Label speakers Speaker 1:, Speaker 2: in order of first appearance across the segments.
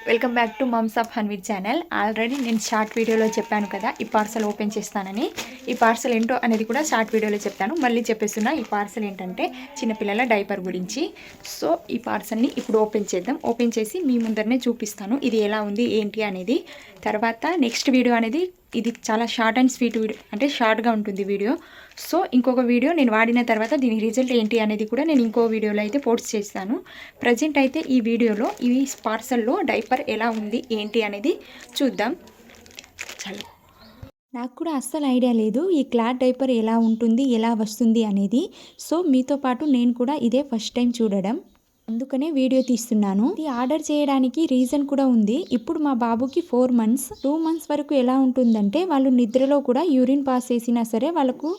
Speaker 1: Welcome back to mumps of Hanveer channel. Already నేను short వీడియోలో చెప్పాను కదా ఈ పార్సల్ ఓపెన్ చేస్తానని. ఈ పార్సల్ ఏంటో అనేది కూడా షార్ట్ వీడియోలో చెప్తాను. మళ్ళీ చెప్పేస్తున్నా, ఈ పార్సల్ ఏంటంటే చిన్నపిల్లల డైపర్ గురించి. సో ఈ పార్సల్ని ఇప్పుడు ఓపెన్ చేద్దాం. ఓపెన్ చేసి మీ ముందరనే చూపిస్తాను ఇది ఎలా ఉంది ఏంటి అనేది. తర్వాత నెక్స్ట్ వీడియో అనేది ఇది చాలా షార్ట్ అండ్ స్వీట్ వీడియో, అంటే షార్ట్గా ఉంటుంది వీడియో. సో ఇంకొక వీడియో నేను వాడిన తర్వాత దీని రిజల్ట్ ఏంటి అనేది కూడా నేను ఇంకో వీడియోలో అయితే పోస్ట్ చేస్తాను. ప్రజెంట్ అయితే ఈ వీడియోలో ఈ పార్సల్లో డైపర్ ఎలా ఉంది ఏంటి అనేది చూద్దాం. చలో, నాకు కూడా అస్సలు ఐడియా లేదు ఈ క్లాత్ డైపర్ ఎలా ఉంటుంది ఎలా వస్తుంది అనేది. సో మీతో పాటు నేను కూడా ఇదే ఫస్ట్ టైం చూడడం, అందుకనే వీడియో తీస్తున్నాను. ఇది ఆర్డర్ చేయడానికి రీజన్ కూడా ఉంది. ఇప్పుడు మా బాబుకి 4 months, 2 months వరకు ఎలా ఉంటుందంటే వాళ్ళు నిద్రలో కూడా యూరిన్ పాస్ చేసినా సరే వాళ్ళకు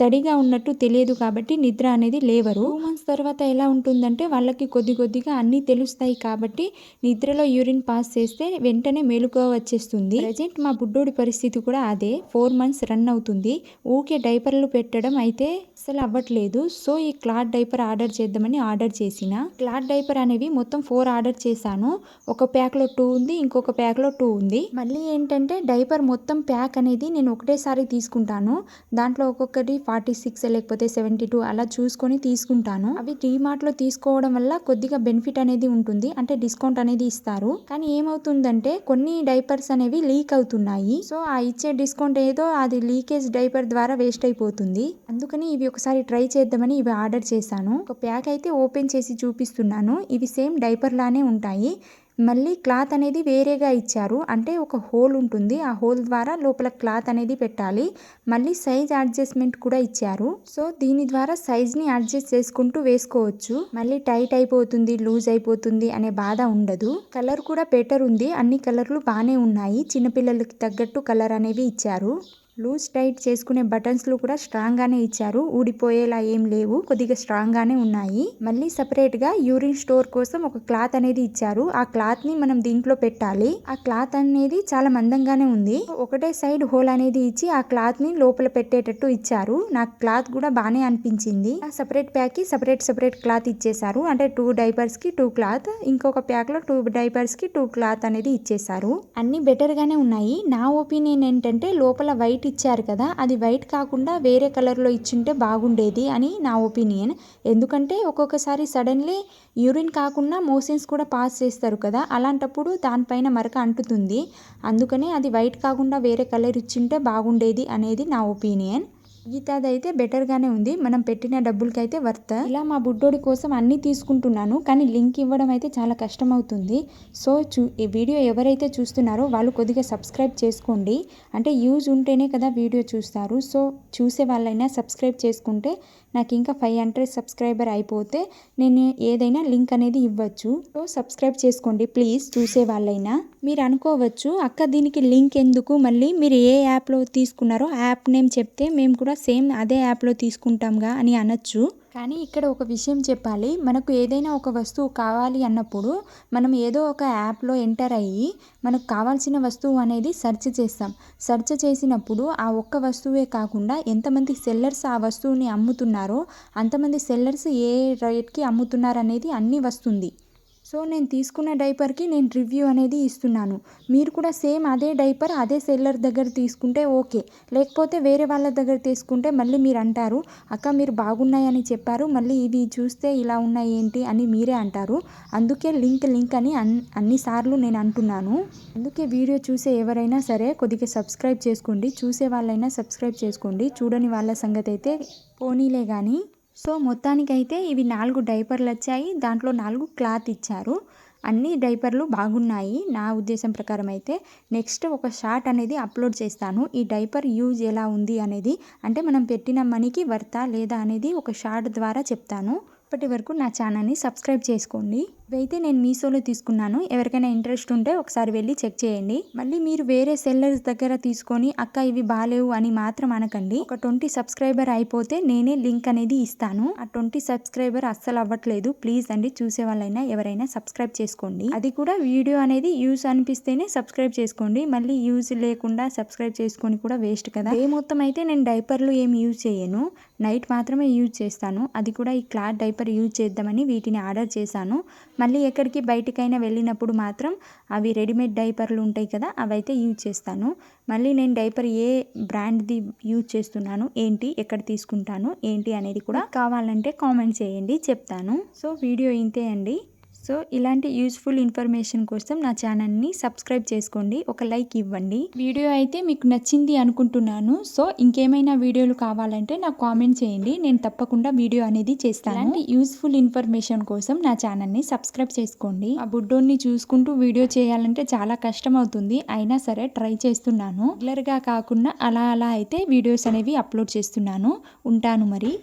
Speaker 1: తడిగా ఉన్నట్టు తెలియదు కాబట్టి నిద్ర అనేది లేవరు. 2 months తర్వాత ఎలా ఉంటుందంటే వాళ్ళకి కొద్దిగా అన్నీ తెలుస్తాయి కాబట్టి నిద్రలో యూరిన్ పాస్ చేస్తే వెంటనే మెలకువ వచ్చేస్తుంది. ప్రజెంట్ మా బుడ్డోడి పరిస్థితి కూడా అదే. 4 months రన్ అవుతుంది. ఊకే డైపర్లు పెట్టడం అయితే అసలు అవ్వట్లేదు. సో ఈ క్లాత్ డైపర్ ఆర్డర్ చేద్దామని ఆర్డర్ చేసిన. క్లాత్ డైపర్ అనేవి మొత్తం 4 ఆర్డర్ చేశాను. ఒక ప్యాక్లో 2 ఉంది, ఇంకొక ప్యాక్లో 2 ఉంది. మళ్ళీ ఏంటంటే డైపర్ మొత్తం ప్యాక్ అనేది నేను ఒకటేసారి తీసుకుంటాను. దాంట్లో ఒక్కొక్కటి 46 లేకపోతే 72 అలా చూసుకొని తీసుకుంటాను. అవి డీమార్ట్లో తీసుకోవడం వల్ల కొద్దిగా బెనిఫిట్ అనేది ఉంటుంది, అంటే డిస్కౌంట్ అనేది ఇస్తారు. కానీ ఏమవుతుందంటే కొన్ని డైపర్స్ అనేవి లీక్ అవుతున్నాయి. సో ఆ ఇచ్చే డిస్కౌంట్ ఏదో అది లీకేజ్ డైపర్ ద్వారా వేస్ట్ అయిపోతుంది. అందుకని ఇవి ఒకసారి ట్రై చేద్దామని ఇవి ఆర్డర్ చేశాను. ఒక ప్యాక్ అయితే ఓపెన్ చేసి చూపిస్తున్నాను. ఇవి సేమ్ డైపర్ లానే ఉంటాయి. మళ్ళీ క్లాత్ అనేది వేరేగా ఇచ్చారు, అంటే ఒక హోల్ ఉంటుంది, ఆ హోల్ ద్వారా లోపల క్లాత్ అనేది పెట్టాలి. మళ్ళీ సైజ్ అడ్జస్ట్మెంట్ కూడా ఇచ్చారు. సో దీని ద్వారా సైజ్ని అడ్జస్ట్ చేసుకుంటూ వేసుకోవచ్చు. మళ్ళీ టైట్ అయిపోతుంది, లూజ్ అయిపోతుంది అనే బాధ ఉండదు. కలర్ కూడా బెటర్ ఉంది, అన్ని కలర్లు బాగానే ఉన్నాయి. చిన్నపిల్లలకి తగ్గట్టు కలర్ అనేవి ఇచ్చారు. లూజ్ టైట్ చేసుకునే బటన్స్లు కూడా స్ట్రాంగ్గానే ఇచ్చారు, ఊడిపోయేలా ఏం లేవు, కొద్దిగా స్ట్రాంగ్గానే ఉన్నాయి. మళ్ళీ సపరేట్గా యూరిన్ స్టోర్ కోసం ఒక క్లాత్ అనేది ఇచ్చారు. ఆ క్లాత్ని మనం దీంట్లో పెట్టాలి. ఆ క్లాత్ అనేది చాలా మందంగానే ఉంది. ఒకటే సైడ్ హోల్ అనేది ఇచ్చి ఆ క్లాత్ని లోపల పెట్టేటట్టు ఇచ్చారు. నాకు క్లాత్ కూడా బాగానే అనిపించింది. ఆ సపరేట్ ప్యాక్కి సపరేట్ క్లాత్ ఇచ్చేసారు, అంటే 2 డైపర్స్కి 2 క్లాత్, ఇంకొక ప్యాక్లో 2 డైపర్స్కి 2 క్లాత్ అనేది ఇచ్చేసారు. అన్ని బెటర్గానే ఉన్నాయి. నా ఒపీనియన్ ఏంటంటే లోపల వైట్ ఇచ్చారు కదా, అది వైట్ కాకుండా వేరే కలర్లో ఇచ్చింటే బాగుండేది అని నా ఒపీనియన్. ఎందుకంటే ఒక్కొక్కసారి సడన్లీ యూరిన్ కాకుండా మోషన్స్ కూడా పాస్ చేస్తారు కదా, అలాంటప్పుడు దానిపైన మరక అంటుతుంది. అందుకనే అది వైట్ కాకుండా వేరే కలర్ ఇచ్చింటే బాగుండేది అనేది నా ఒపీనియన్. గీతాదైతే బెటర్గానే ఉంది, మనం పెట్టిన డబ్బులకైతే వర్త్. ఇలా మా బుడ్డోడి కోసం అన్నీ తీసుకుంటున్నాను, కానీ లింక్ ఇవ్వడం అయితే చాలా కష్టం అవుతుంది. సో ఈ వీడియో ఎవరైతే చూస్తున్నారో వాళ్ళు కొద్దిగా సబ్స్క్రైబ్ చేసుకోండి, అంటే యూజ్ ఉంటేనే కదా వీడియో చూస్తారు. సో చూసే వాళ్ళైనా సబ్స్క్రైబ్ చేసుకుంటే నాకు ఇంకా 500 సబ్స్క్రైబర్ అయిపోతే నేను ఏదైనా లింక్ అనేది ఇవ్వచ్చు. సో సబ్స్క్రైబ్ చేసుకోండి ప్లీజ్. చూసే వాళ్ళైనా మీరు అనుకోవచ్చు, అక్క దీనికి లింక్ ఎందుకు, మళ్ళీ మీరు ఏ యాప్లో తీసుకున్నారో ఆ యాప్ నేమ్ చెప్తే మేము కూడా సేమ్ అదే యాప్లో తీసుకుంటాంగా అని అనొచ్చు. కానీ ఇక్కడ ఒక విషయం చెప్పాలి, మనకు ఏదైనా ఒక వస్తువు కావాలి అన్నప్పుడు మనం ఏదో ఒక యాప్లో ఎంటర్ అయ్యి మనకు కావాల్సిన వస్తువు అనేది సెర్చ్ చేస్తాం. సెర్చ్ చేసినప్పుడు ఆ ఒక్క వస్తువే కాకుండా ఎంతమంది సెల్లర్స్ ఆ వస్తువుని అమ్ముతున్నారో అంతమంది సెల్లర్స్ ఏ రేట్కి అమ్ముతున్నారు అనేది అన్నీ వస్తుంది. సో నేను తీసుకున్న డైపర్కి నేను రివ్యూ అనేది ఇస్తున్నాను. మీరు కూడా సేమ్ అదే డైపర్ అదే సెల్లర్ దగ్గర తీసుకుంటే ఓకే, లేకపోతే వేరే వాళ్ళ దగ్గర తీసుకుంటే మళ్ళీ మీరు అంటారు, అక్క మీరు బాగున్నాయని చెప్పారు, మళ్ళీ ఇవి చూస్తే ఇలా ఉన్నాయి ఏంటి అని మీరే అంటారు. అందుకే లింక్ అని అన్నిసార్లు నేను అంటున్నాను. అందుకే వీడియో చూసే ఎవరైనా సరే కొద్దిగా సబ్స్క్రైబ్ చేసుకోండి. చూసే వాళ్ళైనా సబ్స్క్రైబ్ చేసుకోండి, చూడని వాళ్ళ సంగతి అయితే పోనీలే కానీ. సో మొత్తానికైతే ఇవి 4 డైపర్లు వచ్చాయి, దాంట్లో 4 క్లాత్ ఇచ్చారు. అన్ని డైపర్లు బాగున్నాయి నా ఉద్దేశం ప్రకారం. అయితే నెక్స్ట్ ఒక షార్ట్ అనేది అప్లోడ్ చేస్తాను, ఈ డైపర్ యూజ్ ఎలా ఉంది అనేది, అంటే మనం పెట్టిన మనీకి వర్తా లేదా అనేది ఒక షార్ట్ ద్వారా చెప్తాను. ఇప్పటి వరకు నా ఛానల్ని సబ్స్క్రైబ్ చేసుకోండి. ఇవైతే నేను మీషోలో తీసుకున్నాను, ఎవరికైనా ఇంట్రెస్ట్ ఉంటే ఒకసారి వెళ్ళి చెక్ చేయండి. మళ్ళీ మీరు వేరే సెల్లర్స్ దగ్గర తీసుకొని అక్క ఇవి బాలేవు అని మాత్రం అనకండి. ఒక 20 సబ్స్క్రైబర్ అయిపోతే నేనే లింక్ అనేది ఇస్తాను. ఆ 20 సబ్స్క్రైబర్ అస్సలు అవ్వట్లేదు, ప్లీజ్ అండి చూసే వాళ్ళైనా ఎవరైనా సబ్స్క్రైబ్ చేసుకోండి. అది కూడా వీడియో అనేది యూజ్ అనిపిస్తేనే సబ్స్క్రైబ్ చేసుకోండి, మళ్ళీ యూజ్ లేకుండా సబ్స్క్రైబ్ చేసుకొని కూడా వేస్ట్ కదా. ఏ మొత్తం అయితే నేను డైపర్లు ఏమి యూజ్ చేయను, నైట్ మాత్రమే యూజ్ చేస్తాను. అది కూడా ఈ క్లాత్ డైపర్ యూజ్ చేద్దామని వీటిని ఆర్డర్ చేశాను.
Speaker 2: మళ్ళీ ఎక్కడికి బయటికైనా వెళ్ళినప్పుడు మాత్రం అవి రెడీమేడ్ డైపర్లు ఉంటాయి కదా, అవైతే యూజ్ చేస్తాను. మళ్ళీ నేను డైపర్ ఏ బ్రాండ్ది యూజ్ చేస్తున్నాను ఏంటి, ఎక్కడ తీసుకుంటాను ఏంటి అనేది కూడా కావాలంటే కామెంట్ చేయండి, చెప్తాను. సో వీడియో ఇంతే అండి. సో ఇలాంటి యూస్ఫుల్ ఇన్ఫర్మేషన్ కోసం నా ఛానల్ని సబ్స్క్రైబ్ చేసుకోండి, ఒక లైక్ ఇవ్వండి. వీడియో అయితే మీకు నచ్చింది అనుకుంటున్నాను. సో ఇంకేమైనా వీడియోలు కావాలంటే నాకు కామెంట్ చేయండి, నేను తప్పకుండా వీడియో అనేది చేస్తాను. ఇలాంటి యూస్ఫుల్ ఇన్ఫర్మేషన్ కోసం నా ఛానల్ని సబ్స్క్రైబ్ చేసుకోండి. ఆ బుడ్డోన్ని చూసుకుంటూ వీడియో చేయాలంటే చాలా కష్టం అవుతుంది, అయినా సరే ట్రై చేస్తున్నాను. రెగ్యులర్గా కాకుండా అలా అలా అయితే వీడియోస్ అనేవి అప్లోడ్ చేస్తున్నాను. ఉంటాను మరి.